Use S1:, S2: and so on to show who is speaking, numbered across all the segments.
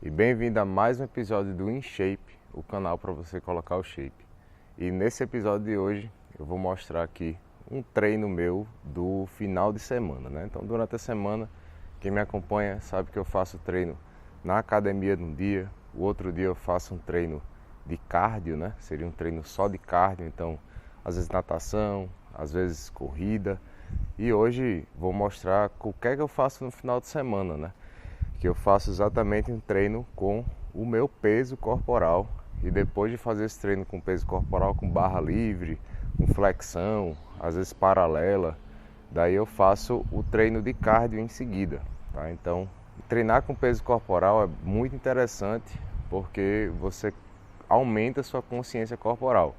S1: e bem-vindo a mais um episódio do InShape, o canal para você colocar o shape. E nesse episódio de hoje eu vou mostrar aqui um treino meu do final de semana, né? Então durante a semana, quem me acompanha sabe que eu faço treino na academia num dia, o outro dia eu faço um treino de cardio, né? Seria um treino só de cardio, então às vezes natação, às vezes corrida. E hoje vou mostrar o que é que eu faço no final de semana, né? Que eu faço exatamente um treino com o meu peso corporal. E depois de fazer esse treino com peso corporal, com barra livre, com flexão, às vezes paralela, daí eu faço o treino de cardio em seguida, tá? Então, treinar com peso corporal é muito interessante porque você aumenta a sua consciência corporal.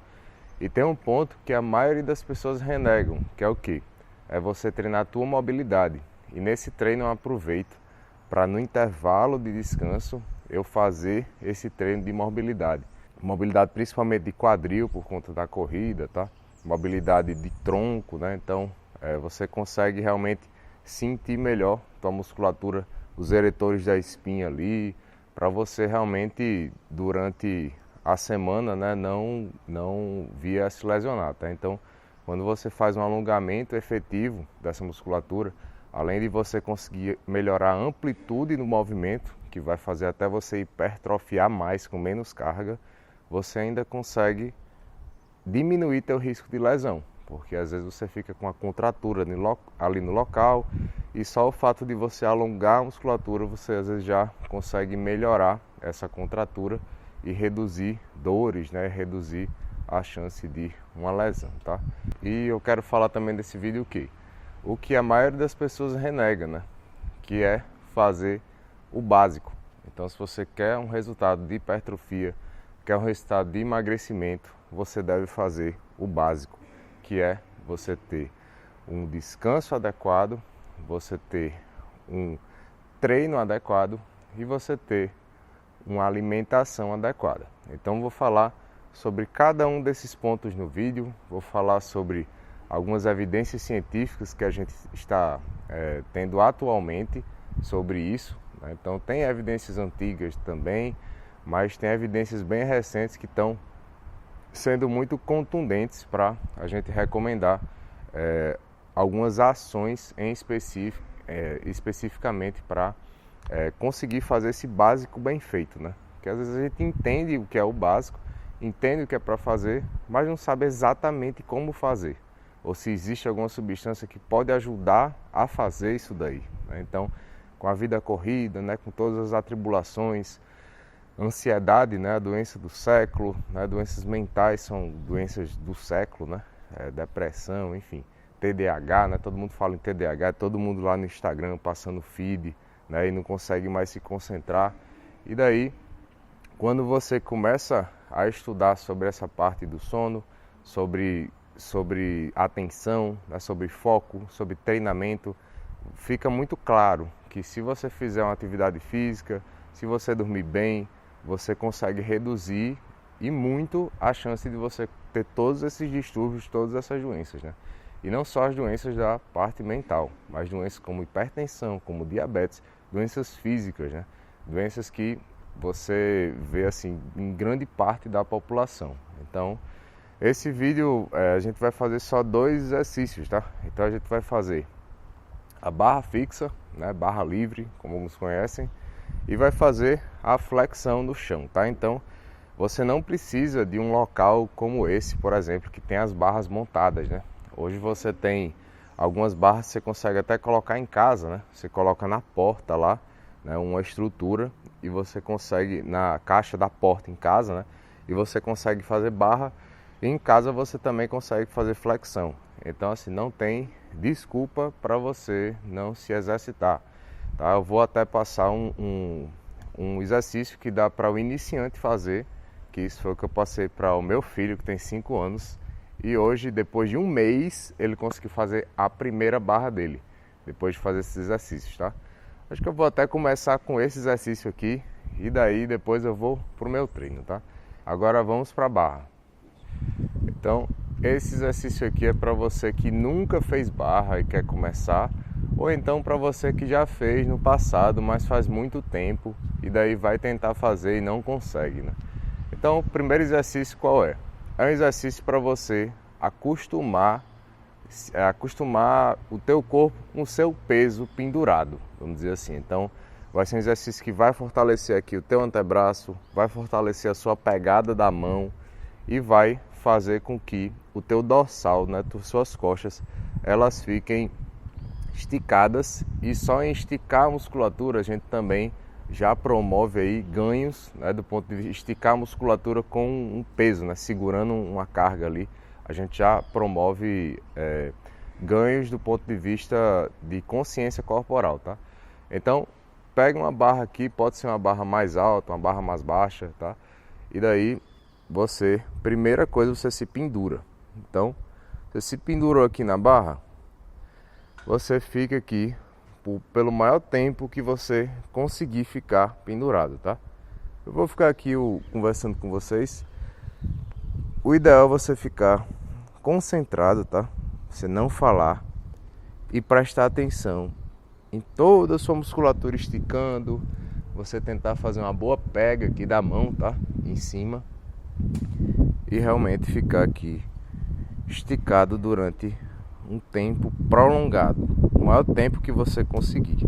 S1: E tem um ponto que a maioria das pessoas renegam, que é o quê? É você treinar a tua mobilidade. E nesse treino eu aproveito para no intervalo de descanso eu fazer esse treino de mobilidade. Mobilidade principalmente de quadril por conta da corrida, tá? Mobilidade de tronco, né? Então você consegue realmente sentir melhor tua musculatura, os eretores da espinha ali, para você realmente durante a semana, né, não vir a se lesionar, tá? Então, quando você faz um alongamento efetivo dessa musculatura, além de você conseguir melhorar a amplitude no movimento, que vai fazer até você hipertrofiar mais com menos carga, você ainda consegue diminuir teu risco de lesão, porque às vezes você fica com a contratura ali no local e só o fato de você alongar a musculatura, você às vezes já consegue melhorar essa contratura e reduzir dores, né? Reduzir a chance de uma lesão, tá? E eu quero falar também desse vídeo o que a maioria das pessoas renega, né? Que é fazer o básico. Então, se você quer um resultado de hipertrofia, quer um resultado de emagrecimento, você deve fazer o básico, que é você ter um descanso adequado, você ter um treino adequado e você ter uma alimentação adequada. Então, vou falar sobre cada um desses pontos no vídeo, vou falar sobre algumas evidências científicas que a gente está tendo atualmente sobre isso, né? Então tem evidências antigas também, mas tem evidências bem recentes que estão sendo muito contundentes para a gente recomendar algumas ações em especificamente para conseguir fazer esse básico bem feito, né? Porque às vezes a gente entende o que é o básico, entende o que é para fazer, mas não sabe exatamente como fazer, ou se existe alguma substância que pode ajudar a fazer isso daí, né? Então, com a vida corrida, né, com todas as atribulações, ansiedade, né, a doença do século, né, doenças mentais são doenças do século, né, depressão, enfim, TDAH, né, todo mundo fala em TDAH, todo mundo lá no Instagram passando feed, né, e não consegue mais se concentrar. E daí, quando você começa a estudar sobre essa parte do sono, sobre atenção, né, sobre foco, sobre treinamento, fica muito claro que se você fizer uma atividade física, se você dormir bem, você consegue reduzir e muito a chance de você ter todos esses distúrbios, todas essas doenças, né? E não só as doenças da parte mental, mas doenças como hipertensão, como diabetes, doenças físicas, né? Doenças que você vê assim em grande parte da população. Então, esse vídeo a gente vai fazer só 2 exercícios, tá? Então a gente vai fazer a barra fixa, né? Barra livre, como alguns conhecem, e vai fazer a flexão no chão, tá? Então, você não precisa de um local como esse, por exemplo, que tem as barras montadas, né? Hoje você tem algumas barras que você consegue até colocar em casa, né? Você coloca na porta lá, né, uma estrutura, e você consegue, na caixa da porta em casa, né? E você consegue fazer barra, e em casa você também consegue fazer flexão. Então, assim, não tem desculpa para você não se exercitar, tá? Eu vou até passar um exercício que dá para o iniciante fazer, que isso foi o que eu passei para o meu filho, que tem 5 anos, e hoje, depois de um mês, ele conseguiu fazer a primeira barra dele, depois de fazer esses exercícios, tá? Acho que eu vou até começar com esse exercício aqui, e daí depois eu vou pro meu treino, tá? Agora vamos para a barra. Então, esse exercício aqui é para você que nunca fez barra e quer começar, ou então para você que já fez no passado, mas faz muito tempo e daí vai tentar fazer e não consegue, né? Então, o primeiro exercício qual é? É um exercício para você acostumar o teu corpo com o seu peso pendurado, vamos dizer assim. Então, vai ser um exercício que vai fortalecer aqui o teu antebraço, vai fortalecer a sua pegada da mão e vai fazer com que o teu dorsal, né, as suas costas, elas fiquem esticadas, e só em esticar a musculatura a gente também já promove aí ganhos, né, do ponto de vista esticar a musculatura com um peso, né, segurando uma carga ali, a gente já promove ganhos do ponto de vista de consciência corporal, tá? Então, pega uma barra aqui, pode ser uma barra mais alta, uma barra mais baixa, tá? E daí primeira coisa, você se pendura. Então, você se pendurou aqui na barra, você fica aqui pelo maior tempo que você conseguir ficar pendurado, tá? Eu vou ficar aqui conversando com vocês. O ideal é você ficar concentrado, tá? Você não falar e prestar atenção em toda a sua musculatura esticando. Você tentar fazer uma boa pega aqui da mão, tá? Em cima. E realmente ficar aqui esticado durante um tempo prolongado, o maior tempo que você conseguir.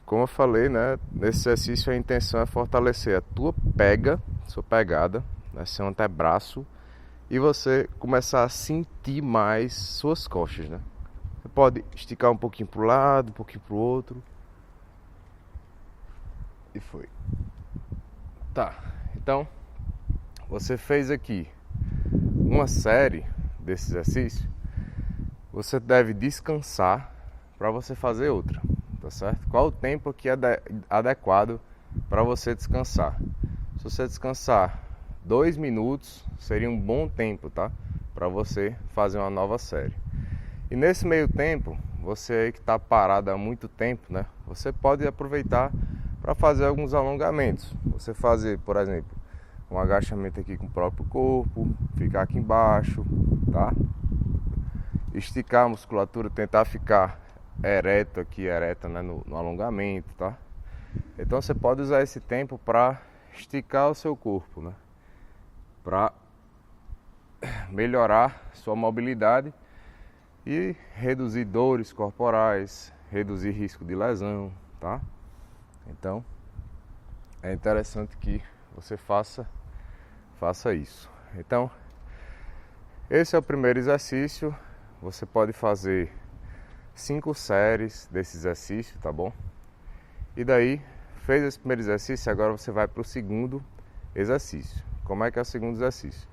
S1: Como eu falei, né, nesse exercício a intenção é fortalecer a tua sua pegada, né, seu antebraço, e você começar a sentir mais suas costas, né? Você pode esticar um pouquinho para o lado, um pouquinho para o outro. E foi. Tá, então você fez aqui uma série desse exercício, você deve descansar para você fazer outra, tá certo? Qual o tempo que é adequado para você descansar? Se você descansar 2 minutos, seria um bom tempo, tá? Para você fazer uma nova série. E nesse meio tempo, você aí que está parado há muito tempo, né? Você pode aproveitar para fazer alguns alongamentos. Você fazer, por exemplo, um agachamento aqui com o próprio corpo, ficar aqui embaixo, tá? Esticar a musculatura, tentar ficar ereta, né, no alongamento, tá? Então você pode usar esse tempo para esticar o seu corpo, né? Para melhorar sua mobilidade e reduzir dores corporais, reduzir risco de lesão, tá? Então, é interessante que você faça isso. Então, esse é o primeiro exercício. Você pode fazer 5 séries desse exercício, tá bom? E daí, fez esse primeiro exercício, agora você vai para o segundo exercício. Como é que é o segundo exercício?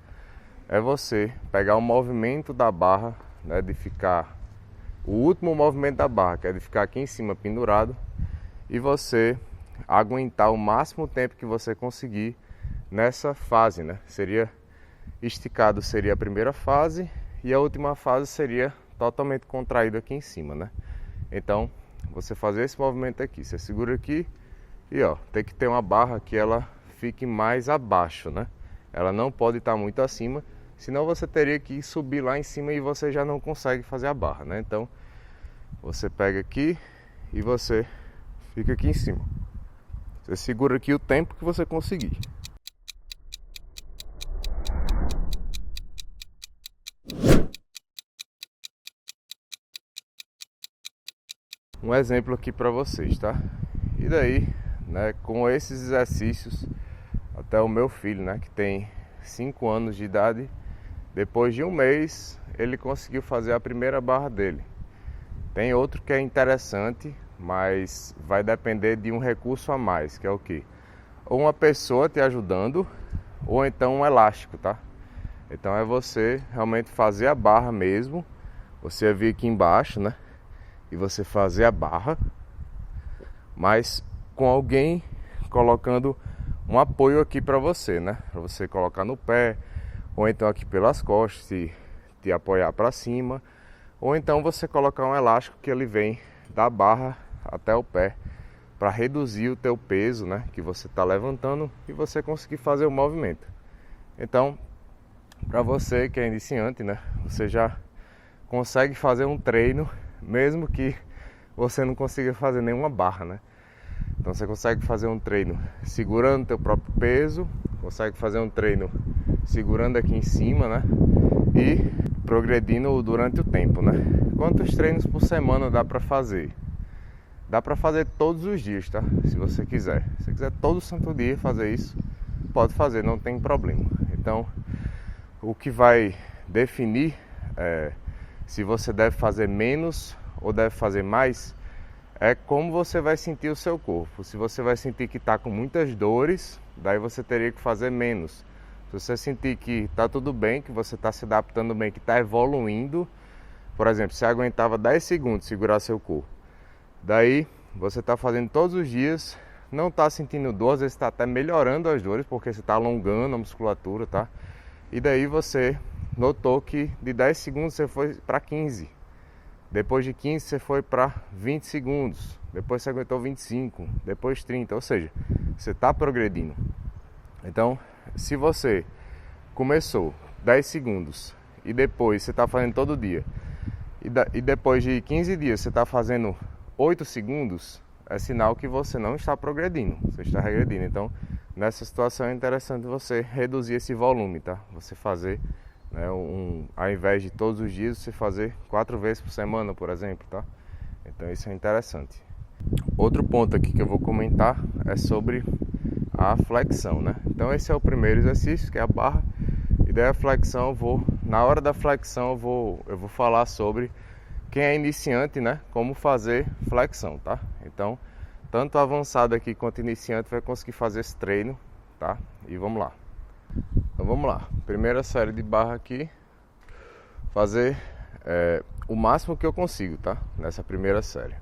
S1: É você pegar o movimento da barra, né, de ficar, o último movimento da barra, que é de ficar aqui em cima pendurado, e você aguentar o máximo tempo que você conseguir nessa fase, né? Esticado seria a primeira fase e a última fase seria totalmente contraído aqui em cima, né? Então, você fazer esse movimento aqui, você segura aqui e ó, tem que ter uma barra que ela fique mais abaixo, né? Ela não pode estar muito acima, senão você teria que subir lá em cima e você já não consegue fazer a barra, né? Então, você pega aqui e você fica aqui em cima. Você segura aqui o tempo que você conseguir. Um exemplo aqui para vocês, tá? E daí, né, com esses exercícios, até o meu filho, né, que tem 5 anos de idade, depois de um mês, ele conseguiu fazer a primeira barra dele. Tem outro que é interessante, mas vai depender de um recurso a mais, que é o quê? Ou uma pessoa te ajudando, ou então um elástico, tá? Então é você realmente fazer a barra mesmo, você vir aqui embaixo, né? E você fazer a barra, mas com alguém colocando um apoio aqui para você, né? Para você colocar no pé, ou então aqui pelas costas, te apoiar para cima, ou então você colocar um elástico que ele vem da barra até o pé, para reduzir o teu peso, né? Que você está levantando e você conseguir fazer o movimento. Então, para você que é iniciante, né? Você já consegue fazer um treino, mesmo que você não consiga fazer nenhuma barra, né? Então você consegue fazer um treino segurando teu próprio peso, consegue fazer um treino segurando aqui em cima, né? E progredindo durante o tempo, né? Quantos treinos por semana dá para fazer? Dá para fazer todos os dias, tá? Se você quiser. Se você quiser todo santo dia fazer isso, pode fazer, não tem problema. Então, o que vai definir se você deve fazer menos ou deve fazer mais é como você vai sentir o seu corpo. Se você vai sentir que está com muitas dores, daí você teria que fazer menos. Se você sentir que está tudo bem, que você está se adaptando bem, que está evoluindo, por exemplo, você aguentava 10 segundos segurar seu corpo, daí você está fazendo todos os dias, não está sentindo dor, às vezes está até melhorando as dores, porque você está alongando a musculatura, tá? E daí você notou que de 10 segundos você foi para 15. Depois de 15 você foi para 20 segundos. Depois você aguentou 25. Depois 30. Ou seja, você está progredindo. Então, se você começou 10 segundos e depois você está fazendo todo dia, e depois de 15 dias você está fazendo 8 segundos, é sinal que você não está progredindo, você está regredindo. Então, nessa situação é interessante você reduzir esse volume, tá? Você fazer, né, ao invés de todos os dias, você fazer 4 vezes por semana, por exemplo, tá? Então, isso é interessante. Outro ponto aqui que eu vou comentar é sobre a flexão, né? Então, esse é o primeiro exercício, que é a barra. E daí a flexão, na hora da flexão, eu vou falar sobre quem é iniciante, né? Como fazer flexão, tá? Então, tanto avançado aqui quanto iniciante vai conseguir fazer esse treino, tá? E vamos lá. Então vamos lá. Primeira série de barra aqui. Fazer o máximo que eu consigo, tá? Nessa primeira série.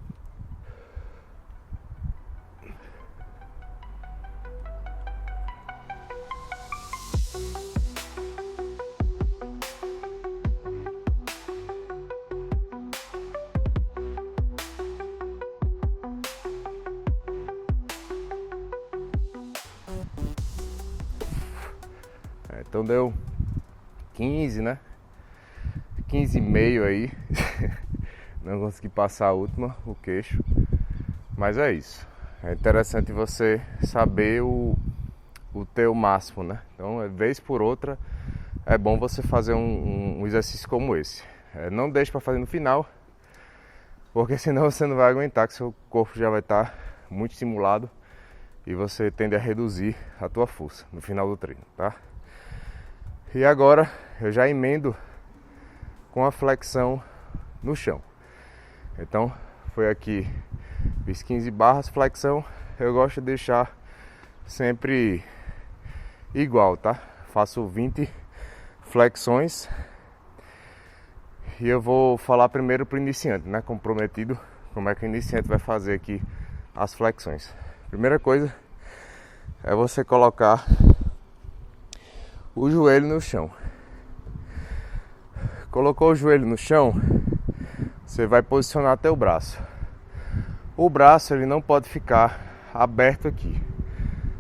S1: Então deu 15, né? 15,5 aí. Não consegui passar a última, o queixo. Mas é isso. É interessante você saber o teu máximo, né? Então, vez por outra, é bom você fazer um exercício como esse. Não deixe para fazer no final, porque senão você não vai aguentar, que seu corpo já vai estar muito estimulado e você tende a reduzir a tua força no final do treino, tá? E agora eu já emendo com a flexão no chão. Então foi aqui, fiz 15 barras, flexão. Eu gosto de deixar sempre igual, tá? Faço 20 flexões. E eu vou falar primeiro para o iniciante, né? Comprometido, como é que o iniciante vai fazer aqui as flexões. Primeira coisa é você colocar o joelho no chão. Colocou o joelho no chão, você vai posicionar teu braço. O braço ele não pode ficar aberto aqui.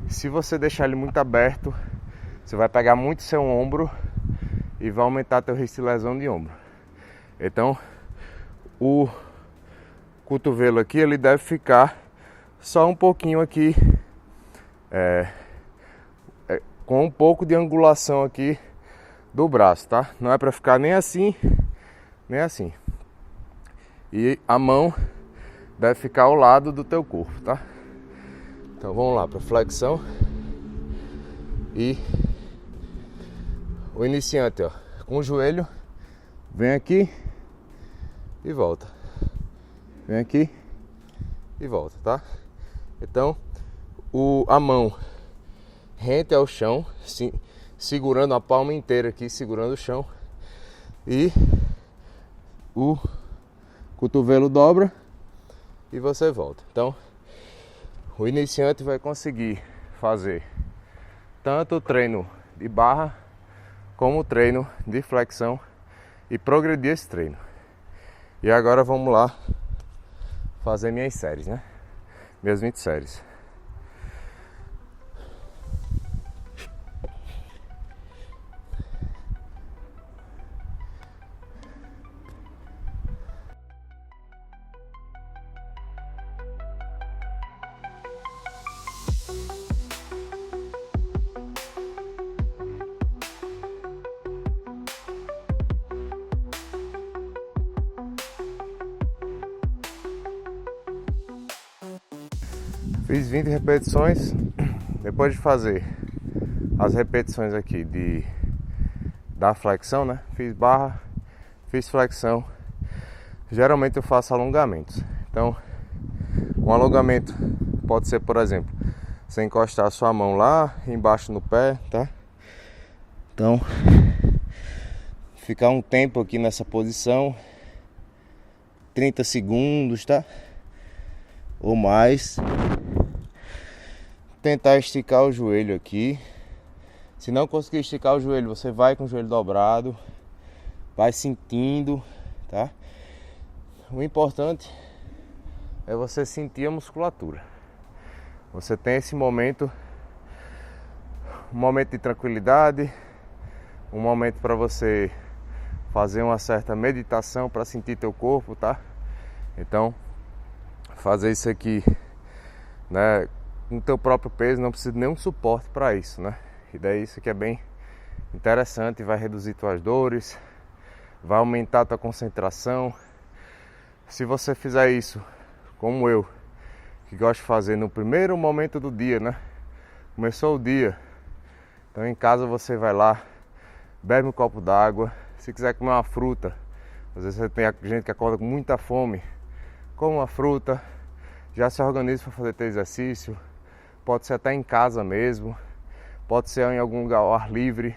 S1: Se você deixar ele muito aberto, você vai pegar muito seu ombro e vai aumentar teu risco de lesão de ombro. Então, o cotovelo aqui ele deve ficar só um pouquinho aqui, com um pouco de angulação aqui do braço, tá? Não é para ficar nem assim, nem assim. E a mão deve ficar ao lado do teu corpo, tá? Então vamos lá para flexão. E o iniciante, ó, com o joelho, vem aqui e volta. Vem aqui e volta, tá? Então, a mão rente ao chão, segurando a palma inteira aqui, segurando o chão. E o cotovelo dobra e você volta. Então, o iniciante vai conseguir fazer tanto o treino de barra como o treino de flexão e progredir esse treino. E agora vamos lá fazer minhas séries, né? Minhas 20 séries. Fiz 20 repetições. Depois de fazer as repetições aqui da flexão, né? Fiz barra, fiz flexão. Geralmente eu faço alongamentos. Então, um alongamento pode ser, por exemplo, você encostar a sua mão lá embaixo no pé, tá? Então, ficar um tempo aqui nessa posição, 30 segundos, tá? Ou mais. Tentar esticar o joelho aqui. Se não conseguir esticar o joelho, você vai com o joelho dobrado, vai sentindo, tá? O importante é você sentir a musculatura. Você tem esse momento, um momento de tranquilidade, um momento para você fazer uma certa meditação para sentir teu corpo, tá? Então, fazer isso aqui, né, com teu próprio peso, não precisa de nenhum suporte para isso, né? E daí isso aqui é bem interessante, vai reduzir tuas dores, vai aumentar tua concentração. Se você fizer isso, como eu, que gosto de fazer no primeiro momento do dia, né? Começou o dia, então em casa você vai lá, bebe um copo d'água. Se quiser comer uma fruta, às vezes você tem gente que acorda com muita fome, come uma fruta, já se organiza para fazer teu exercício. Pode ser até em casa mesmo, pode ser em algum lugar ao ar livre,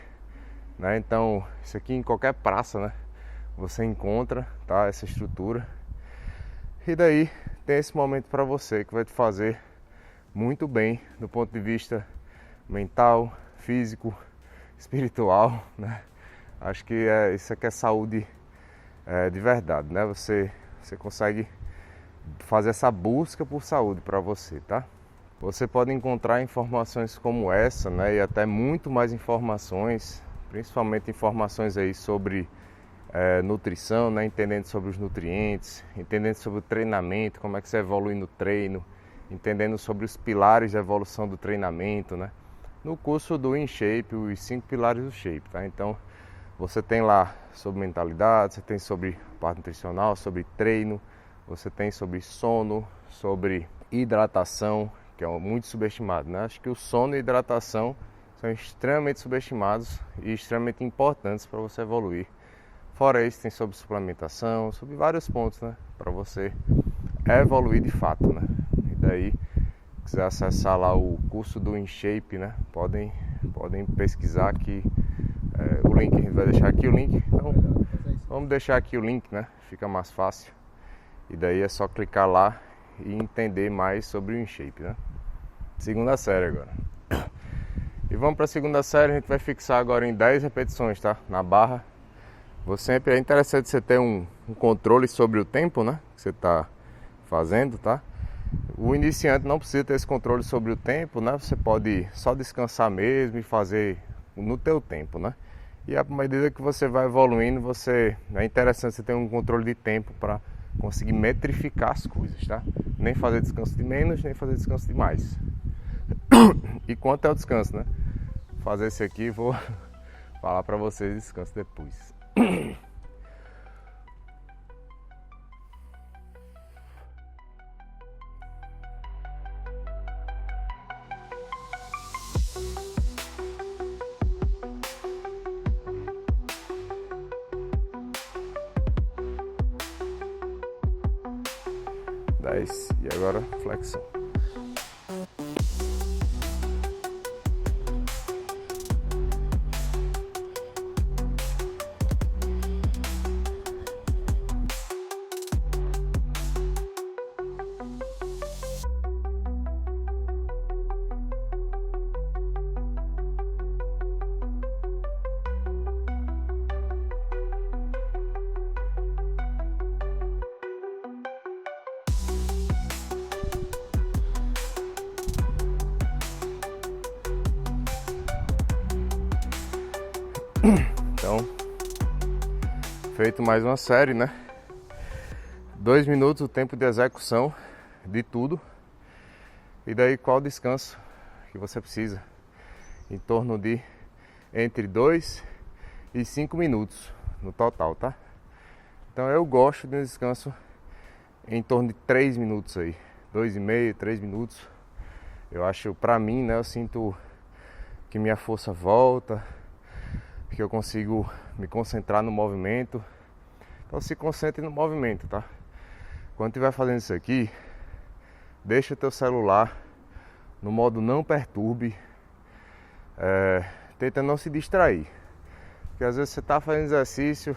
S1: né? Então isso aqui em qualquer praça, né? Você encontra, tá? Essa estrutura. E daí tem esse momento para você que vai te fazer muito bem do ponto de vista mental, físico, espiritual, né? Acho que isso aqui é saúde de verdade, né? Você consegue fazer essa busca por saúde para você, tá? Você pode encontrar informações como essa, né? E até muito mais informações, principalmente informações aí sobre nutrição, né? Entendendo sobre os nutrientes, entendendo sobre o treinamento, como é que você evolui no treino, entendendo sobre os pilares de evolução do treinamento, né? No curso do InShape, os 5 pilares do Shape, tá? Então, você tem lá sobre mentalidade, você tem sobre parte nutricional, sobre treino, você tem sobre sono, sobre hidratação, que é muito subestimado, né? Acho que o sono e a hidratação são extremamente subestimados e extremamente importantes para você evoluir. Fora isso, tem sobre suplementação, sobre vários pontos, né? Para você evoluir de fato, né? E daí, se quiser acessar lá o curso do InShape, né? Podem pesquisar aqui o link, a gente vai deixar aqui o link. Então, vamos deixar aqui o link, né? Fica mais fácil. E daí é só clicar lá e entender mais sobre o InShape, né? Segunda série agora. E vamos para a segunda série, a gente vai fixar agora em 10 repetições, tá? Na barra. Sempre é interessante você ter um controle sobre o tempo, né? Que você está fazendo, tá? O iniciante não precisa ter esse controle sobre o tempo, né? Você pode só descansar mesmo e fazer no teu tempo, né? E à medida que você vai evoluindo, é interessante você ter um controle de tempo para conseguir metrificar as coisas, tá? Nem fazer descanso de menos, nem fazer descanso de mais. E quanto é o descanso, né? Fazer esse aqui, vou falar para vocês descanso depois. E agora flexão. Então, feito mais uma série, né? 2 minutos o tempo de execução de tudo. E daí qual o descanso que você precisa? Em torno de entre 2 e 5 minutos no total, tá? Então eu gosto de um descanso em torno de 3 minutos aí. 2,5, 3 minutos. Eu acho, pra mim, né, eu sinto que minha força volta, que eu consigo me concentrar no movimento. Então se concentre no movimento, tá? Quando estiver fazendo isso aqui, deixa o teu celular no modo não perturbe. Tenta não se distrair, porque às vezes você tá fazendo exercício,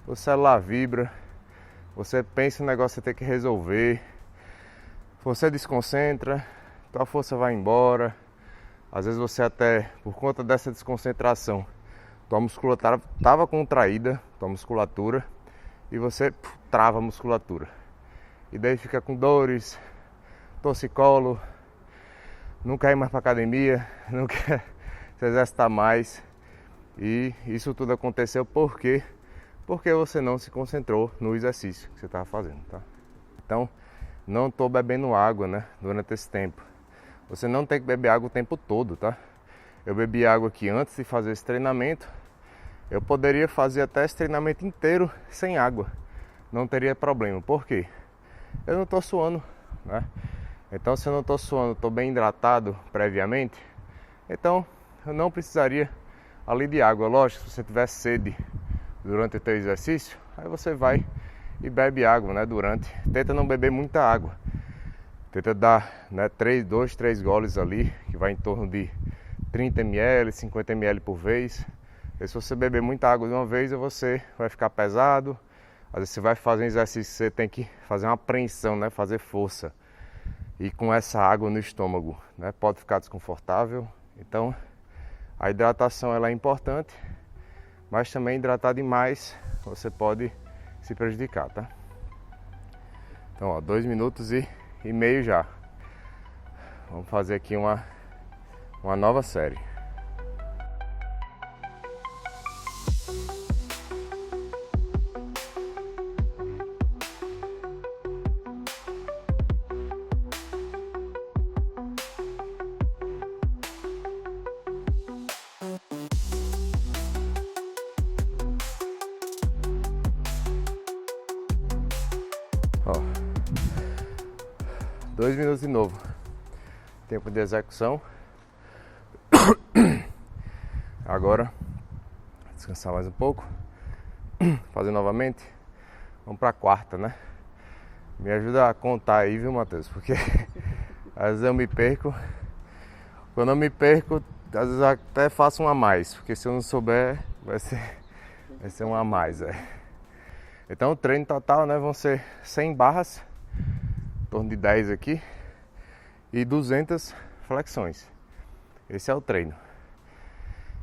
S1: o celular vibra, você pensa no negócio que você tem que resolver, você desconcentra, tua força vai embora. Às vezes você até, por conta dessa desconcentração, tua musculatura estava contraída, tua musculatura, e você trava a musculatura. E daí fica com dores, torcicolo, não quer ir mais para academia, não quer se exercitar mais. E isso tudo aconteceu porque você não se concentrou no exercício que você estava fazendo, tá? Então, não estou bebendo água, né, durante esse tempo. Você não tem que beber água o tempo todo, tá? Eu bebi água aqui antes de fazer esse treinamento. Eu poderia fazer até esse treinamento inteiro sem água. Não teria problema. Por quê? Eu não estou suando, né? Então, se eu não estou suando, estou bem hidratado previamente, então eu não precisaria ali de água. Lógico, se você tiver sede durante o teu exercício, aí você vai e bebe água, né? Tenta não beber muita água. Tenta dar, né, 2, 3 goles ali, que vai em torno de 30 ml, 50 ml por vez. E se você beber muita água de uma vez, você vai ficar pesado. Às vezes você vai fazer um exercício, você tem que fazer uma apreensão, né, fazer força. E com essa água no estômago, né, pode ficar desconfortável. Então, a hidratação ela é importante, mas também hidratar demais, você pode se prejudicar, tá? Então, ó, 2 minutos e meio já. Vamos fazer aqui uma nova série. Ó, 2 minutos de novo. Tempo de execução. Agora, descansar mais um pouco. Fazer novamente. Vamos pra quarta, né? Me ajuda a contar aí, viu, Matheus? Porque às vezes eu me perco. Quando eu me perco, às vezes eu até faço um a mais. Porque se eu não souber, vai ser um a mais, Então o treino total, né, vão ser 100 barras, em torno de 10 aqui, e 200 flexões. Esse é o treino.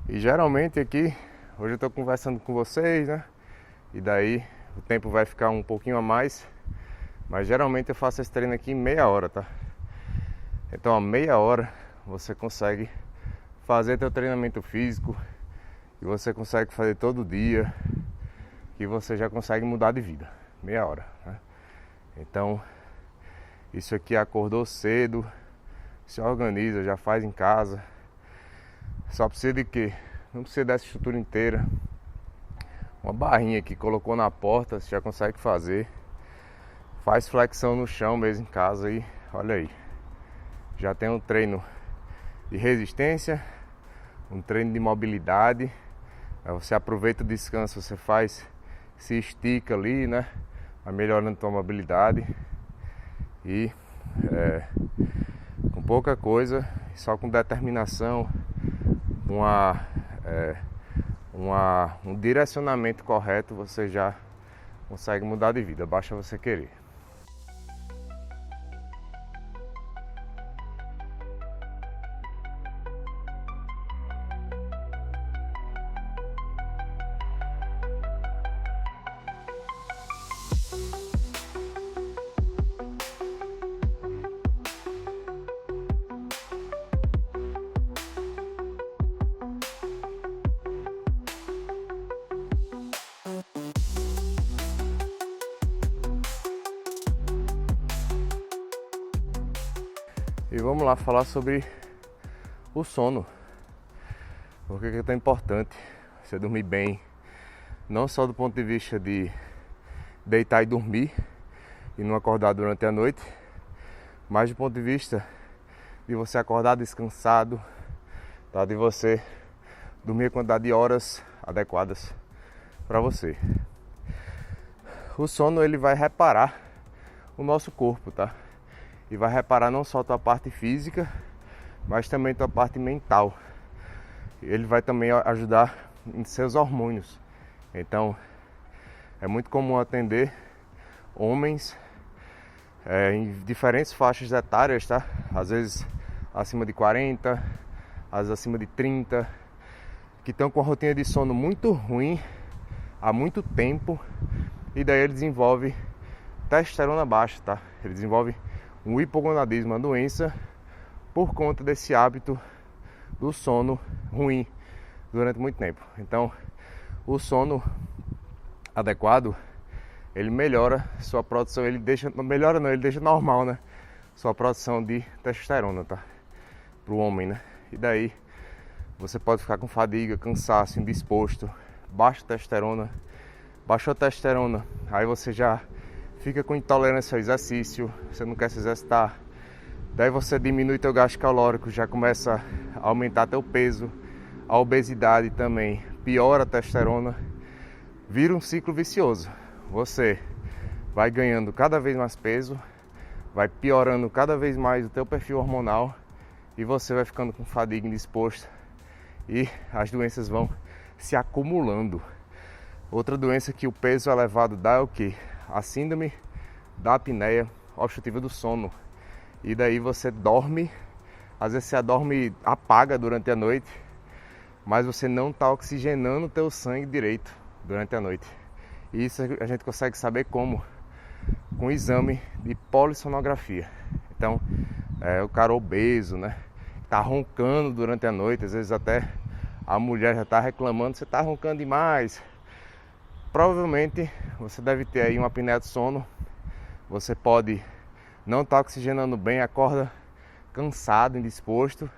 S1: E geralmente aqui, hoje eu estou conversando com vocês, né, e daí o tempo vai ficar um pouquinho a mais, mas geralmente eu faço esse treino aqui em meia hora, tá? Então a meia hora você consegue fazer teu treinamento físico, e você consegue fazer todo dia, que você já consegue mudar de vida, meia hora, né? Então, isso aqui acordou cedo, se organiza, já faz em casa. Só precisa de quê? Não precisa dessa estrutura inteira. Uma barrinha que colocou na porta, você já consegue fazer. Faz flexão no chão mesmo em casa aí, olha aí. Já tem um treino de resistência, um treino de mobilidade. Aí você aproveita o descanso, você se estica ali, né? Vai melhorando a tua mobilidade. E com pouca coisa, só com determinação, um direcionamento correto, você já consegue mudar de vida, basta você querer. E vamos lá falar sobre o sono. Por que é tão importante você dormir bem, não só do ponto de vista de deitar e dormir e não acordar durante a noite, mas do ponto de vista de você acordar descansado, tá? De você dormir a quantidade de horas adequadas para você. O sono ele vai reparar o nosso corpo, tá? E vai reparar não só a tua parte física, mas também a tua parte mental. Ele vai também ajudar em seus hormônios. Então, é muito comum atender homens em diferentes faixas etárias, tá? Às vezes acima de 40, às vezes acima de 30, que estão com a rotina de sono muito ruim há muito tempo, e daí ele desenvolve testosterona baixa, tá? Ele desenvolve um hipogonadismo, uma doença, por conta desse hábito do sono ruim durante muito tempo. Então, o sono adequado, ele melhora sua produção, ele deixa normal, né? Sua produção de testosterona, tá? Pro homem, né? E daí você pode ficar com fadiga, cansaço, indisposto, baixa testosterona. Baixou a testosterona, aí você já fica com intolerância ao exercício, você não quer se exercitar. Daí você diminui teu gasto calórico, já começa a aumentar teu peso, a obesidade também, piora a testosterona, vira um ciclo vicioso. Você vai ganhando cada vez mais peso, vai piorando cada vez mais o teu perfil hormonal e você vai ficando com fadiga, indisposto e as doenças vão se acumulando. Outra doença que o peso elevado dá é o que? A síndrome da apneia obstrutiva do sono. E daí você dorme, às vezes você dorme, apaga durante a noite, mas você não está oxigenando o teu sangue direito durante a noite. E isso a gente consegue saber como? Com o exame de polissonografia. Então, o cara obeso, né? Tá roncando durante a noite, às vezes até a mulher já está reclamando, você está roncando demais. Provavelmente você deve ter aí uma apneia do sono. Você pode não estar oxigenando bem, acorda cansado, indisposto.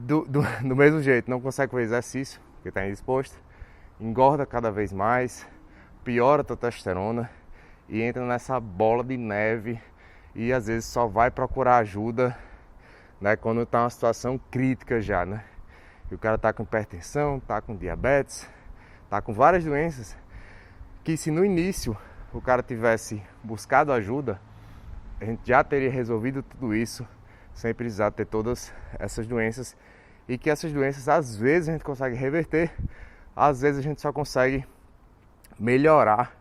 S1: Do mesmo jeito, não consegue fazer exercício, porque está indisposto. Engorda cada vez mais, piora a tua testosterona e entra nessa bola de neve e às vezes só vai procurar ajuda, né, quando está uma situação crítica já, né? E o cara está com hipertensão, está com diabetes, tá com várias doenças que se no início o cara tivesse buscado ajuda, a gente já teria resolvido tudo isso sem precisar ter todas essas doenças, e que essas doenças às vezes a gente consegue reverter, às vezes a gente só consegue melhorar,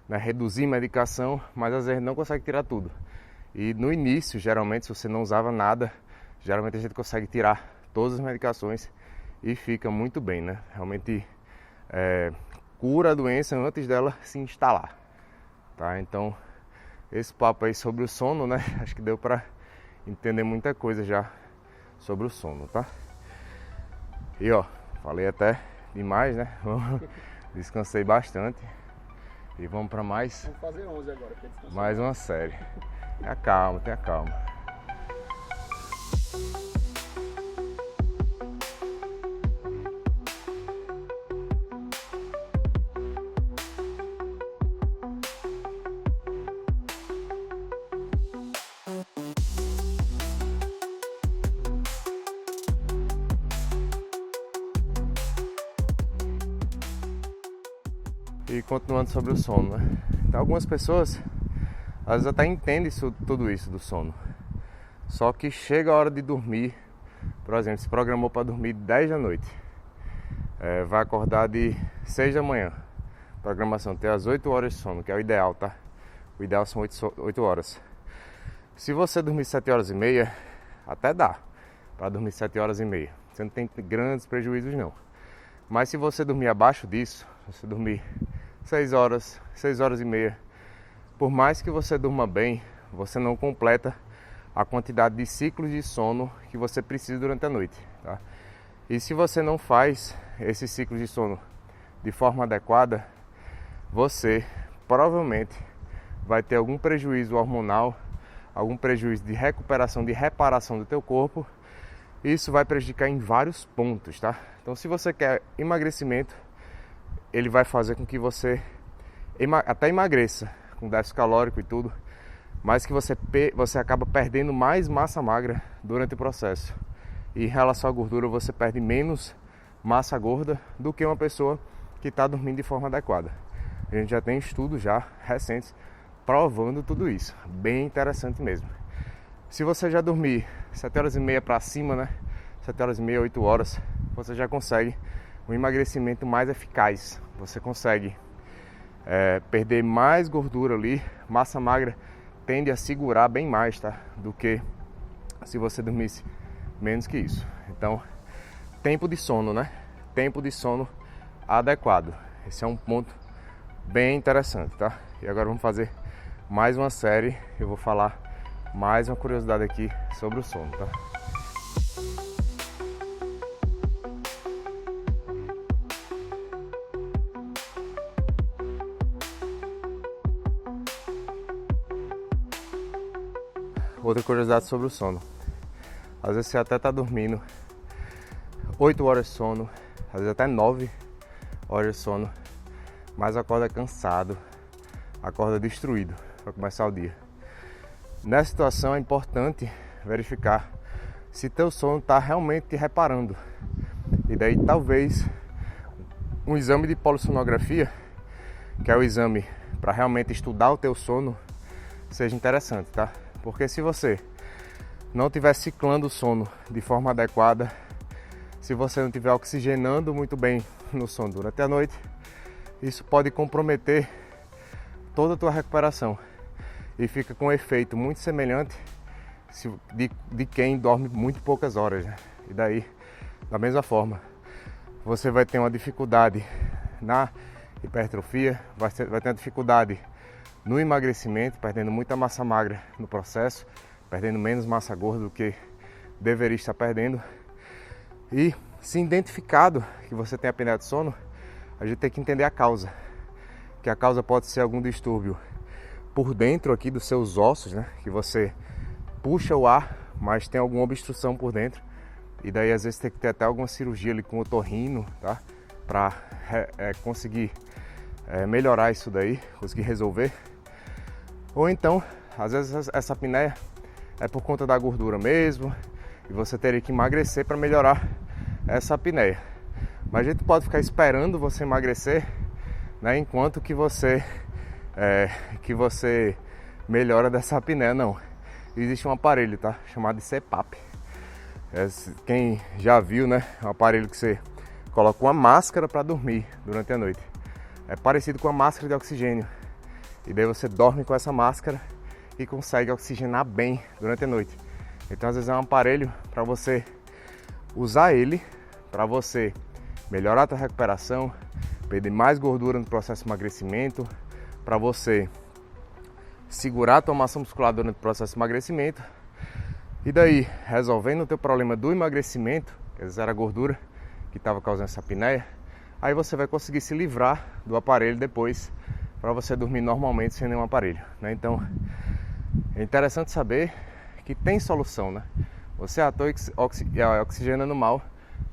S1: né, reduzir medicação, mas às vezes não consegue tirar tudo. E no início, geralmente, se você não usava nada, geralmente a gente consegue tirar todas as medicações e fica muito bem, né? Realmente cura a doença antes dela se instalar, tá? Então, esse papo aí sobre o sono, né? Acho que deu pra entender muita coisa já sobre o sono, tá? E ó, falei até demais, né? Descansei bastante e vamos pra mais.
S2: Vamos fazer 11 agora, que é
S1: mais uma série. Tenha calma, tenha calma. E continuando sobre o sono, né? Então, algumas pessoas às vezes até entendem tudo isso do sono, só que chega a hora de dormir, por exemplo, se programou para dormir 10 da noite, vai acordar de 6 da manhã, programação tem as 8 horas de sono, que é o ideal, tá? O ideal são 8 horas. Se você dormir 7 horas e meia, até dá para dormir 7 horas e meia, você não tem grandes prejuízos não. Mas se você dormir abaixo disso, se você dormir 6 horas, 6 horas e meia, por mais que você durma bem, você não completa a quantidade de ciclos de sono que você precisa durante a noite, tá? E se você não faz esses ciclos de sono de forma adequada, você provavelmente vai ter algum prejuízo hormonal, algum prejuízo de recuperação, de reparação do teu corpo. Isso vai prejudicar em vários pontos, tá? Então, se você quer emagrecimento, ele vai fazer com que você até emagreça, com déficit calórico e tudo, mas que você acaba perdendo mais massa magra durante o processo. E em relação à gordura, você perde menos massa gorda do que uma pessoa que está dormindo de forma adequada. A gente já tem estudos já recentes provando tudo isso. Bem interessante mesmo. Se você já dormir 7 horas e meia para cima, né? 7 horas e meia, 8 horas, você já consegue um emagrecimento mais eficaz. Você consegue perder mais gordura ali. Massa magra tende a segurar bem mais, tá? Do que se você dormisse menos que isso. Então, tempo de sono, né? Tempo de sono adequado. Esse é um ponto bem interessante, tá? E agora vamos fazer mais uma série. Eu vou falar mais uma curiosidade aqui sobre o sono, tá? Outra curiosidade sobre o sono. Às vezes você até tá dormindo 8 horas de sono, às vezes até 9 horas de sono, mas acorda cansado, acorda destruído para começar o dia. Nessa situação é importante verificar se teu sono está realmente te reparando. E daí talvez um exame de polissonografia, que é o exame para realmente estudar o teu sono, seja interessante, tá? Porque se você não estiver ciclando o sono de forma adequada, se você não estiver oxigenando muito bem no sono durante a noite, isso pode comprometer toda a tua recuperação e fica com um efeito muito semelhante de quem dorme muito poucas horas, né? E daí, da mesma forma, você vai ter uma dificuldade na hipertrofia, vai ter uma dificuldade no emagrecimento, perdendo muita massa magra no processo, perdendo menos massa gorda do que deveria estar perdendo. E se identificado que você tem apneia de sono, a gente tem que entender a causa. Que a causa pode ser algum distúrbio por dentro aqui dos seus ossos, né? Que você puxa o ar, mas tem alguma obstrução por dentro. E daí às vezes tem que ter até alguma cirurgia ali com o otorrino, tá? Para conseguir melhorar isso daí, conseguir resolver. Ou então, às vezes essa apneia é por conta da gordura mesmo, e você teria que emagrecer para melhorar essa apneia. Mas a gente pode ficar esperando você emagrecer, né, enquanto que você melhora dessa apneia. Não, existe um aparelho, tá, chamado de CPAP. Quem já viu, né, é um aparelho que você coloca uma máscara para dormir durante a noite. É parecido com a máscara de oxigênio. E daí você dorme com essa máscara e consegue oxigenar bem durante a noite. Então às vezes é um aparelho para você usar ele, para você melhorar a tua recuperação, perder mais gordura no processo de emagrecimento, para você segurar a tua massa muscular durante o processo de emagrecimento. E daí, resolvendo o teu problema do emagrecimento, que às vezes era a gordura que estava causando essa apneia, aí você vai conseguir se livrar do aparelho depois, para você dormir normalmente sem nenhum aparelho, né? Então, é interessante saber que tem solução, né? Você à toa oxigenando mal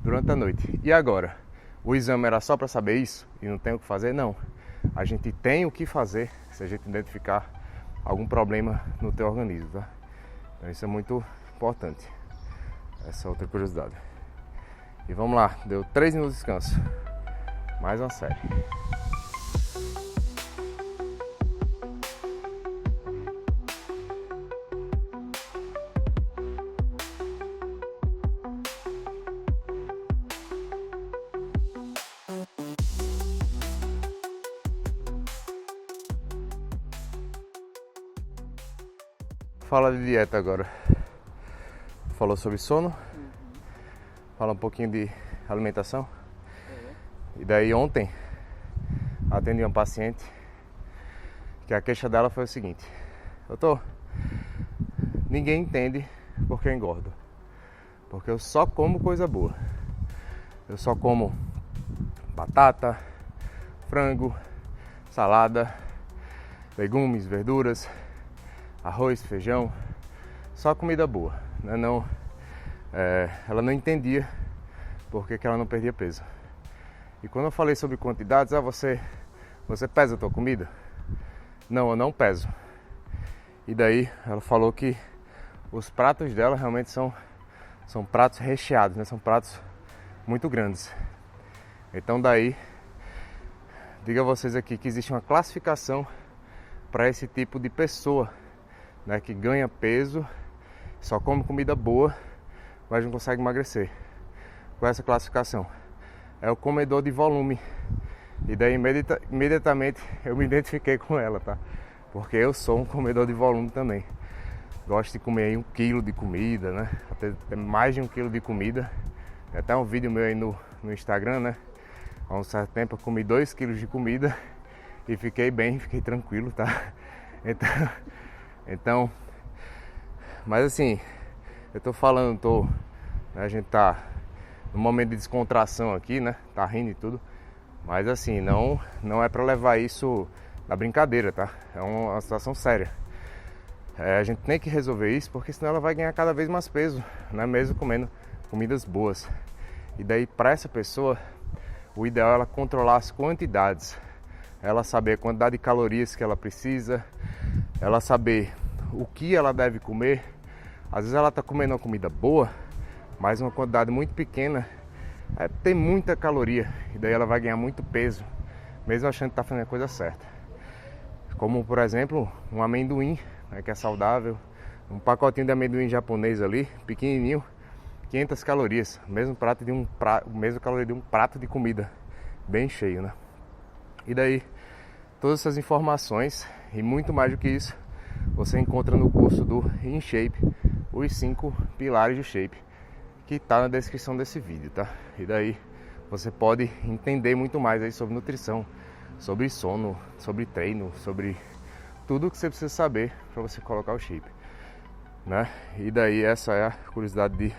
S1: durante a noite. E agora? O exame era só para saber isso e não tem o que fazer? Não. A gente tem o que fazer se a gente identificar algum problema no teu organismo, tá? Então isso é muito importante. Essa é outra curiosidade. E vamos lá, deu 3 minutos de descanso. Mais uma série. Fala de dieta agora. Falou sobre sono. Fala um pouquinho de alimentação. E daí ontem atendi uma paciente que a queixa dela foi o seguinte: doutor, ninguém entende por que eu engordo, porque eu só como coisa boa. Eu só como batata, frango, salada, legumes, verduras, arroz, feijão, só comida boa, né? Ela não entendia por que ela não perdia peso. E quando eu falei sobre quantidades, você pesa a tua comida? Não, eu não peso. E daí ela falou que os pratos dela realmente são pratos recheados, né? São pratos muito grandes. Então daí, digo a vocês aqui que existe uma classificação para esse tipo de pessoa, né? Que ganha peso, só come comida boa, mas não consegue emagrecer. Com essa classificação é o comedor de volume. E daí imediatamente eu me identifiquei com ela, tá? Porque eu sou um comedor de volume também. Gosto de comer aí 1 quilo de comida, né? Até mais de 1 quilo de comida. Tem até um vídeo meu aí no Instagram, né? Há um certo tempo eu comi 2 quilos de comida e fiquei bem, fiquei tranquilo, tá? Então, mas assim, eu tô falando, a gente tá num momento de descontração aqui, né? Tá rindo e tudo. Mas assim, não é pra levar isso na brincadeira, tá? É uma situação séria. A gente tem que resolver isso, porque senão ela vai ganhar cada vez mais peso, né? Mesmo comendo comidas boas. E daí para essa pessoa, o ideal é ela controlar as quantidades. Ela saber a quantidade de calorias que ela precisa, ela saber o que ela deve comer. Às vezes ela está comendo uma comida boa, mas uma quantidade muito pequena, tem muita caloria. E daí ela vai ganhar muito peso, mesmo achando que está fazendo a coisa certa. Como por exemplo, um amendoim, né, que é saudável, um pacotinho de amendoim japonês ali, pequenininho, 500 calorias, mesmo caloria de um prato de comida bem cheio, né? E daí, todas essas informações e muito mais do que isso, você encontra no curso do InShape, os 5 pilares do shape, que está na descrição desse vídeo, tá? E daí você pode entender muito mais aí sobre nutrição, sobre sono, sobre treino, sobre tudo que você precisa saber para você colocar o shape, né? E daí essa é a curiosidade de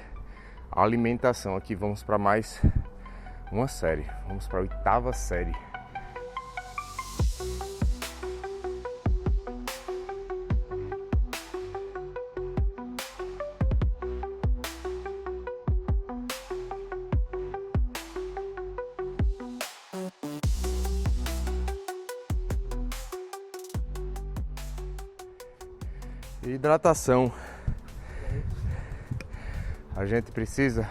S1: alimentação. Aqui vamos para mais uma série, vamos para a 8ª série. Hidratação. A gente precisa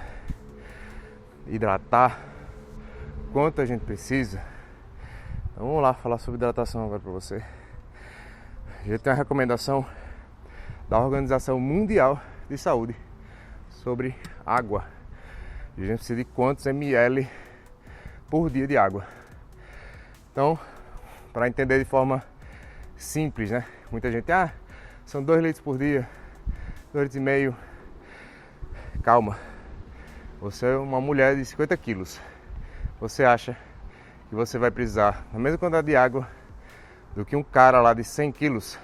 S1: hidratar. Quanto a gente precisa? Então, vamos lá falar sobre hidratação agora para você. A gente tem uma recomendação da Organização Mundial de Saúde sobre água. A gente precisa de quantos ml por dia de água. Então, para entender de forma simples, né? Muita gente, são 2 litros por dia, 2,5 litros. Calma, você é uma mulher de 50 quilos. Você acha que você vai precisar da mesma quantidade de água do que um cara lá de 100 quilos?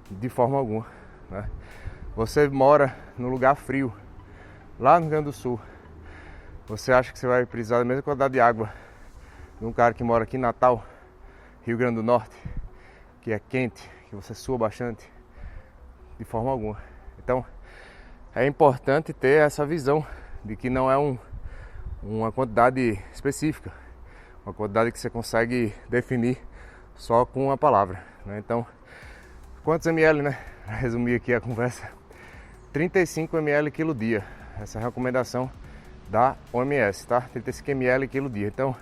S1: De forma alguma, né? Você mora num lugar frio, lá no Rio Grande do Sul. Você acha que você vai precisar da mesma quantidade de água de um cara que mora aqui em Natal, Rio Grande do Norte, que é quente, que você sua bastante? De forma alguma. Então é importante ter essa visão de que não é uma quantidade específica, uma quantidade que você consegue definir só com uma palavra, né? Então, quantos ml, né? Para resumir aqui a conversa, 35 ml quilo dia. Essa é a recomendação da OMS, tá? 35 ml quilo dia. Então,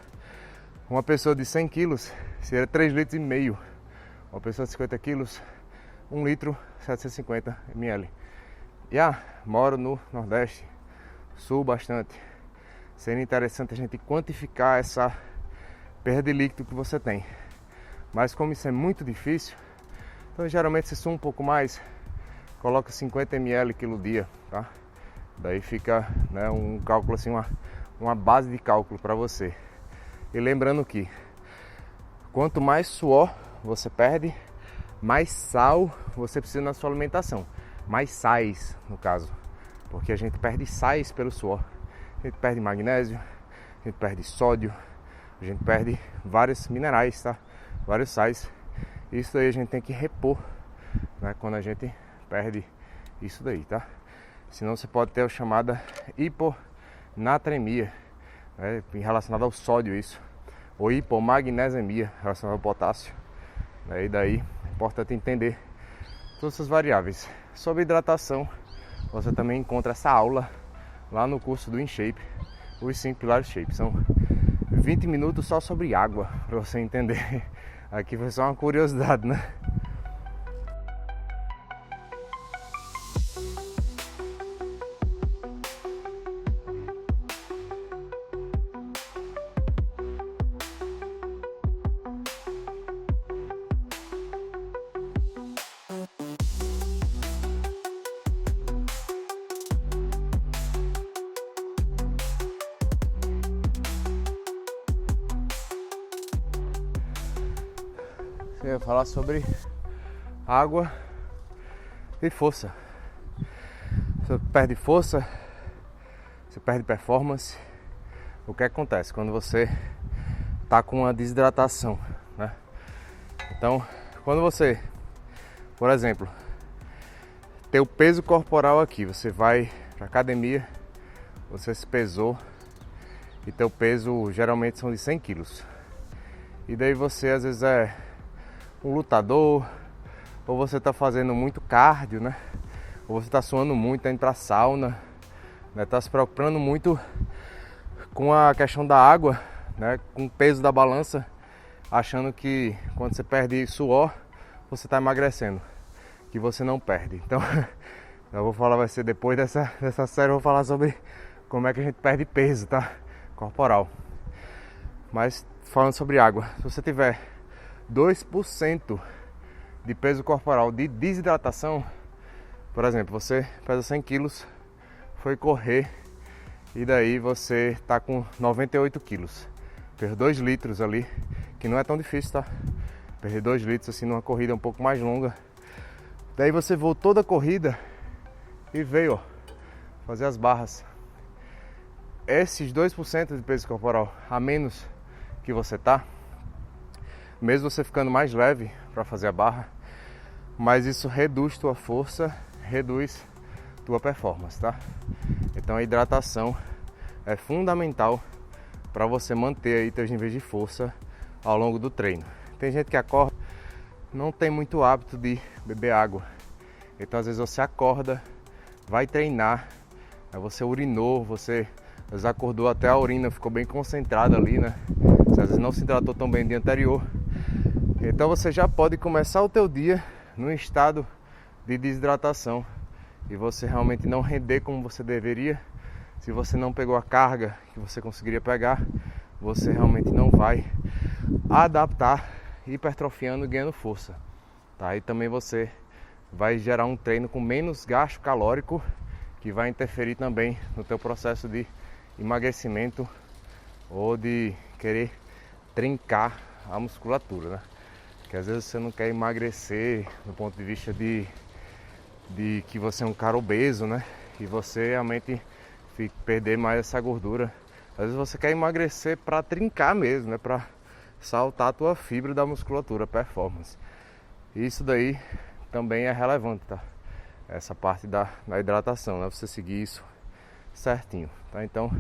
S1: uma pessoa de 100 quilos seria 3,5 litros. Uma pessoa de 50 quilos, 1 litro 750 ml. E moro no Nordeste, Sul bastante. Seria interessante a gente quantificar essa perda de líquido que você tem. Mas como isso é muito difícil, então geralmente se sua um pouco mais, coloca 50 ml quilo dia, tá? Daí fica, né, um cálculo assim, uma base de cálculo para você. E lembrando que quanto mais suor você perde, mais sal você precisa na sua alimentação. Mais sais, no caso, porque a gente perde sais pelo suor. A gente perde magnésio, a gente perde sódio, a gente perde vários minerais, tá? Vários sais. Isso daí a gente tem que repor, né, quando a gente perde isso daí, tá? Senão você pode ter a chamada hiponatremia, né, relacionada ao sódio isso, ou hipomagnesemia relacionada ao potássio, né? E daí é importante entender todas essas variáveis. Sobre hidratação, você também encontra essa aula lá no curso do InShape, os 5 pilares Shape. São 20 minutos só sobre água, para você entender. Aqui foi só uma curiosidade, né? Eu ia falar sobre água e força. Você perde força, você perde performance. O que acontece quando você está com uma desidratação, né? Então, quando você, por exemplo, tem o peso corporal aqui, você vai para academia, você se pesou e teu peso geralmente são de 100 quilos. E daí você às vezes é um lutador, ou você está fazendo muito cardio, né? Ou você está suando muito, está indo para sauna, né? Está se preocupando muito com a questão da água, né? Com o peso da balança, achando que quando você perde suor, você está emagrecendo, que você não perde. Então, eu vou falar, vai ser depois dessa série, eu vou falar sobre como é que a gente perde peso, tá? Corporal. Mas falando sobre água, se você tiver 2% de peso corporal de desidratação, por exemplo, você pesa 100 quilos, foi correr e daí você tá com 98 quilos. Perdeu 2 litros ali, que não é tão difícil, tá? Perder 2 litros assim numa corrida um pouco mais longa. Daí você voltou da corrida e veio, ó, fazer as barras. Esses 2% de peso corporal a menos que você tá, mesmo você ficando mais leve para fazer a barra, mas isso reduz tua força, reduz tua performance, tá? Então a hidratação é fundamental para você manter aí teus níveis de força ao longo do treino. Tem gente que acorda, não tem muito hábito de beber água, então às vezes você acorda, vai treinar, aí você urinou, você às vezes acordou até a urina ficou bem concentrada ali, né? Você às vezes não se hidratou tão bem no dia anterior. Então você já pode começar o teu dia num estado de desidratação e você realmente não render como você deveria. Se você não pegou a carga que você conseguiria pegar, você realmente não vai adaptar, hipertrofiando e ganhando força, tá? E também você vai gerar um treino com menos gasto calórico, que vai interferir também no teu processo de emagrecimento ou de querer trincar a musculatura, né? Que às vezes você não quer emagrecer do ponto de vista de que você é um cara obeso, né? E você realmente perder mais essa gordura. Às vezes você quer emagrecer para trincar mesmo, né? Para saltar a tua fibra da musculatura, performance. Isso daí também é relevante, tá? Essa parte da hidratação, né? Você seguir isso certinho, tá? Então,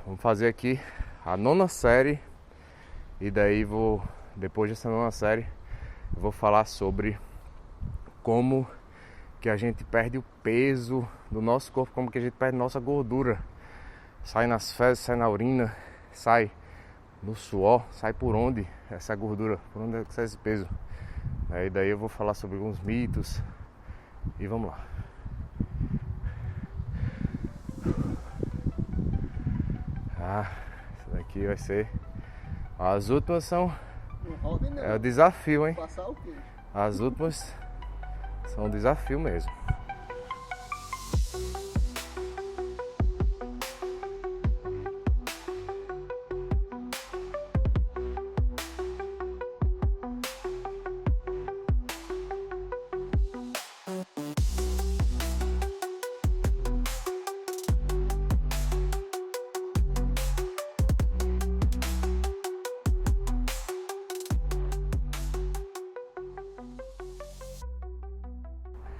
S1: vamos fazer aqui a 9ª série e daí depois dessa 9ª série, eu vou falar sobre como que a gente perde o peso do nosso corpo, como que a gente perde nossa gordura. Sai nas fezes, sai na urina, sai no suor, sai por onde essa gordura, por onde sai esse peso. Aí daí eu vou falar sobre alguns mitos e vamos lá. Isso daqui vai ser... As últimas são... É o desafio, hein? As últimas são um desafio mesmo.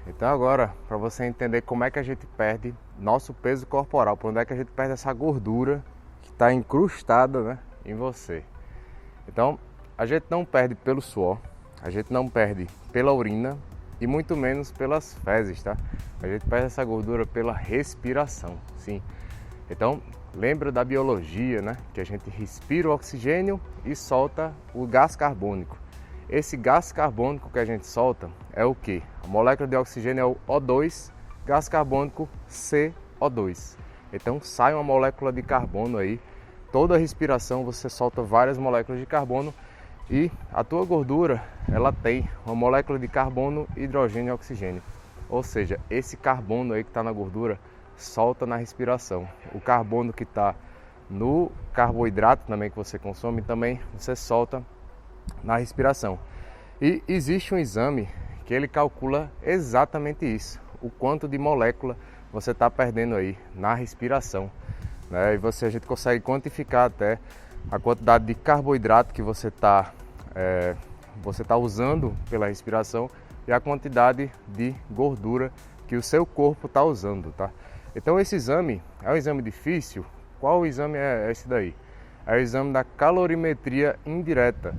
S1: Então agora, para você entender como é que a gente perde nosso peso corporal, por onde é que a gente perde essa gordura que está incrustada, né, em você. Então, a gente não perde pelo suor, a gente não perde pela urina e muito menos pelas fezes, tá? A gente perde essa gordura pela respiração, sim. Então, lembra da biologia, né? Que a gente respira o oxigênio e solta o gás carbônico. Esse gás carbônico que a gente solta é o que? A molécula de oxigênio é o O2, gás carbônico CO2. Então sai uma molécula de carbono aí. Toda respiração você solta várias moléculas de carbono e a tua gordura ela tem uma molécula de carbono, hidrogênio e oxigênio. Ou seja, esse carbono aí que está na gordura solta na respiração. O carbono que está no carboidrato também que você consome também você solta na respiração. E existe um exame que ele calcula exatamente isso, o quanto de molécula você está perdendo aí na respiração, né? E a gente consegue quantificar até a quantidade de carboidrato que você tá usando pela respiração e a quantidade de gordura que o seu corpo está usando, tá? Então esse exame é um exame difícil. Qual exame é esse daí? É o exame da calorimetria indireta.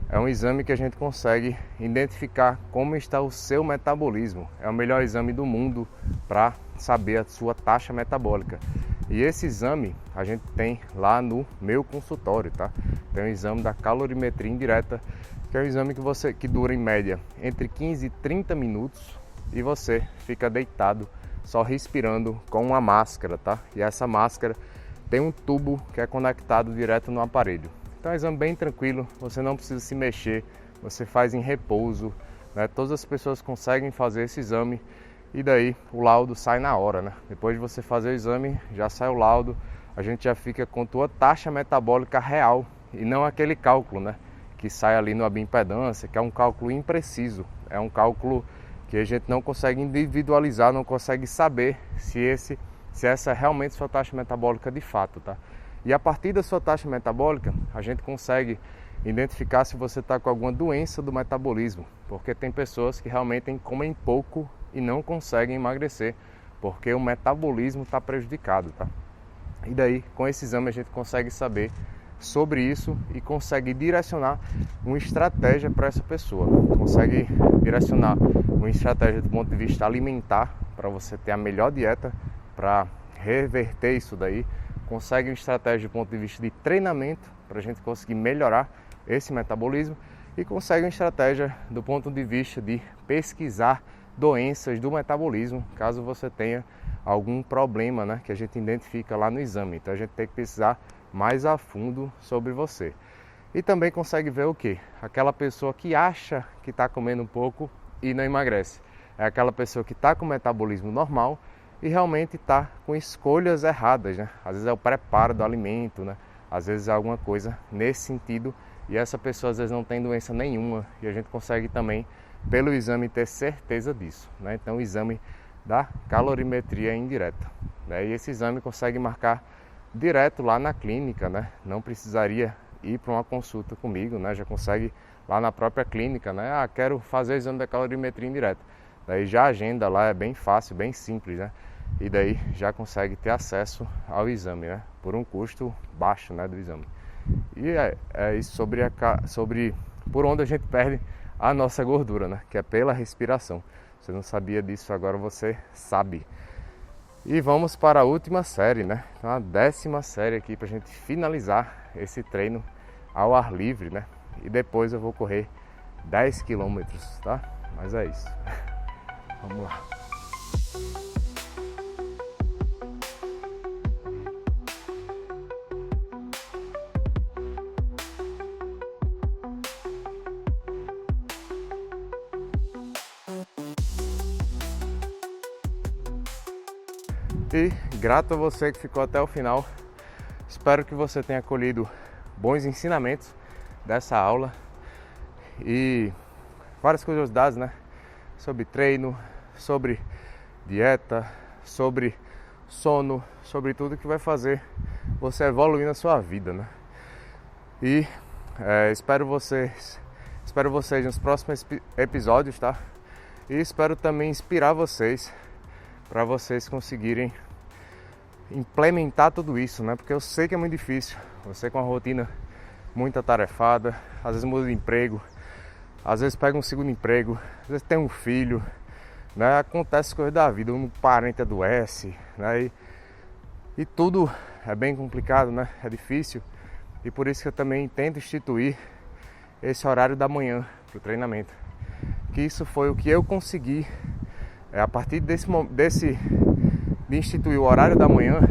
S1: É um exame que a gente consegue identificar como está o seu metabolismo. É o melhor exame do mundo para saber a sua taxa metabólica. E esse exame a gente tem lá no meu consultório, tá? Tem o exame da calorimetria indireta, que é um exame que dura em média entre 15 e 30 minutos e você fica deitado só respirando com uma máscara, tá? E essa máscara tem um tubo que é conectado direto no aparelho. Então é um exame bem tranquilo, você não precisa se mexer, você faz em repouso, né? Todas as pessoas conseguem fazer esse exame e daí o laudo sai na hora, né? Depois de você fazer o exame, já sai o laudo, a gente já fica com a tua taxa metabólica real e não aquele cálculo, né? Que sai ali no bioimpedância, que é um cálculo impreciso, é um cálculo que a gente não consegue individualizar, não consegue saber se essa é realmente sua taxa metabólica de fato, tá? E a partir da sua taxa metabólica, a gente consegue identificar se você está com alguma doença do metabolismo, porque tem pessoas que realmente comem pouco e não conseguem emagrecer, porque o metabolismo está prejudicado, tá? E daí, com esse exame, a gente consegue saber sobre isso e consegue direcionar uma estratégia para essa pessoa. Consegue direcionar uma estratégia do ponto de vista alimentar, para você ter a melhor dieta, para reverter isso daí. Consegue uma estratégia do ponto de vista de treinamento, para a gente conseguir melhorar esse metabolismo. E consegue uma estratégia do ponto de vista de pesquisar doenças do metabolismo, caso você tenha algum problema, né, que a gente identifica lá no exame. Então a gente tem que pesquisar mais a fundo sobre você. E também consegue ver o que? Aquela pessoa que acha que está comendo um pouco e não emagrece. É aquela pessoa que está com metabolismo normal e realmente está com escolhas erradas, né? Às vezes é o preparo do alimento, né? Às vezes é alguma coisa nesse sentido e essa pessoa às vezes não tem doença nenhuma e a gente consegue também pelo exame ter certeza disso, né? Então o exame da calorimetria indireta, né? E esse exame consegue marcar direto lá na clínica, né? Não precisaria ir para uma consulta comigo, né? Já consegue lá na própria clínica, né? Ah, quero fazer o exame da calorimetria indireta. Daí já a agenda lá é bem fácil, bem simples, né? E daí já consegue ter acesso ao exame, né? Por um custo baixo, né, do exame. E é isso sobre por onde a gente perde a nossa gordura, né? Que é pela respiração. Você não sabia disso, agora você sabe. E vamos para a última série, né? Então, a 10ª série aqui para a gente finalizar esse treino ao ar livre, né? E depois eu vou correr 10 quilômetros, tá? Mas é isso. Vamos lá. E grato a você que ficou até o final. Espero que você tenha colhido bons ensinamentos dessa aula e várias curiosidades, né? Sobre treino, sobre dieta, sobre sono, sobre tudo que vai fazer você evoluir na sua vida, né? E espero vocês nos próximos episódios, tá? E espero também inspirar vocês para vocês conseguirem implementar tudo isso, né? Porque eu sei que é muito difícil, você com a rotina muito atarefada, às vezes muda de emprego, às vezes pega um segundo emprego, às vezes tem um filho, né? Acontece coisa da vida, um parente adoece, né? E tudo é bem complicado, né? É difícil. E por isso que eu também tento instituir esse horário da manhã para o treinamento. Que isso foi o que eu consegui. A partir de instituir o horário da manhã,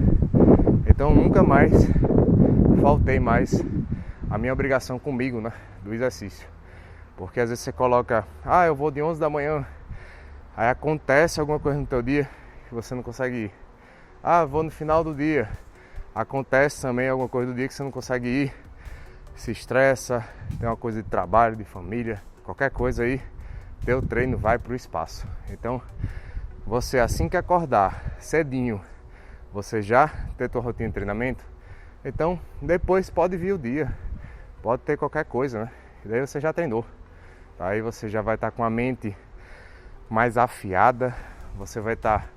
S1: então nunca mais faltei mais a minha obrigação comigo, né? Do exercício. Porque às vezes você coloca, eu vou de 11 da manhã, aí acontece alguma coisa no teu dia que você não consegue ir. Vou no final do dia, acontece também alguma coisa do dia que você não consegue ir, se estressa, tem uma coisa de trabalho, de família, qualquer coisa aí, teu treino vai pro espaço. Então, você assim que acordar cedinho, você já ter tua rotina de treinamento, então depois pode vir o dia, pode ter qualquer coisa, né? E daí você já treinou. Aí você já vai estar com a mente mais afiada, você vai estar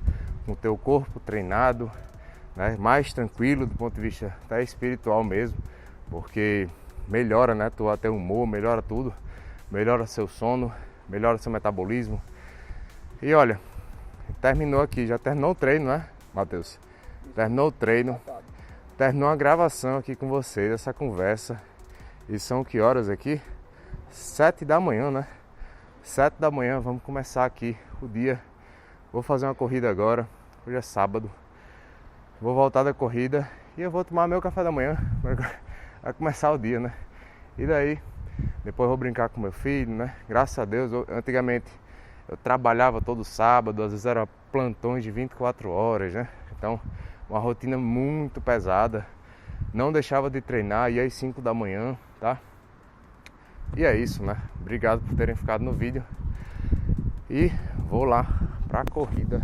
S1: com o teu corpo treinado, né? Mais tranquilo do ponto de vista até espiritual mesmo, porque melhora, né? Teu humor, melhora tudo, melhora seu sono, melhora seu metabolismo. E olha, terminou aqui, já terminou o treino, né, Matheus? Terminou o treino, terminou a gravação aqui com vocês, essa conversa. E são que horas aqui? 7 da manhã, né? 7 da manhã, vamos começar aqui o dia. Vou fazer uma corrida agora, hoje é sábado. Vou voltar da corrida e eu vou tomar meu café da manhã para começar o dia, né? E daí, depois eu vou brincar com meu filho, né? Graças a Deus, antigamente eu trabalhava todo sábado, às vezes era plantões de 24 horas, né? Então, uma rotina muito pesada. Não deixava de treinar, ia às 5 da manhã, tá? E é isso, né? Obrigado por terem ficado no vídeo. E vou lá pra corrida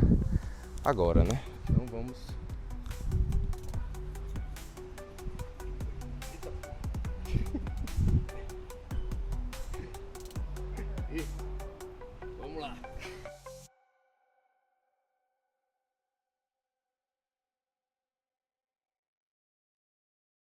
S1: agora, né? Então vamos... E vamos lá!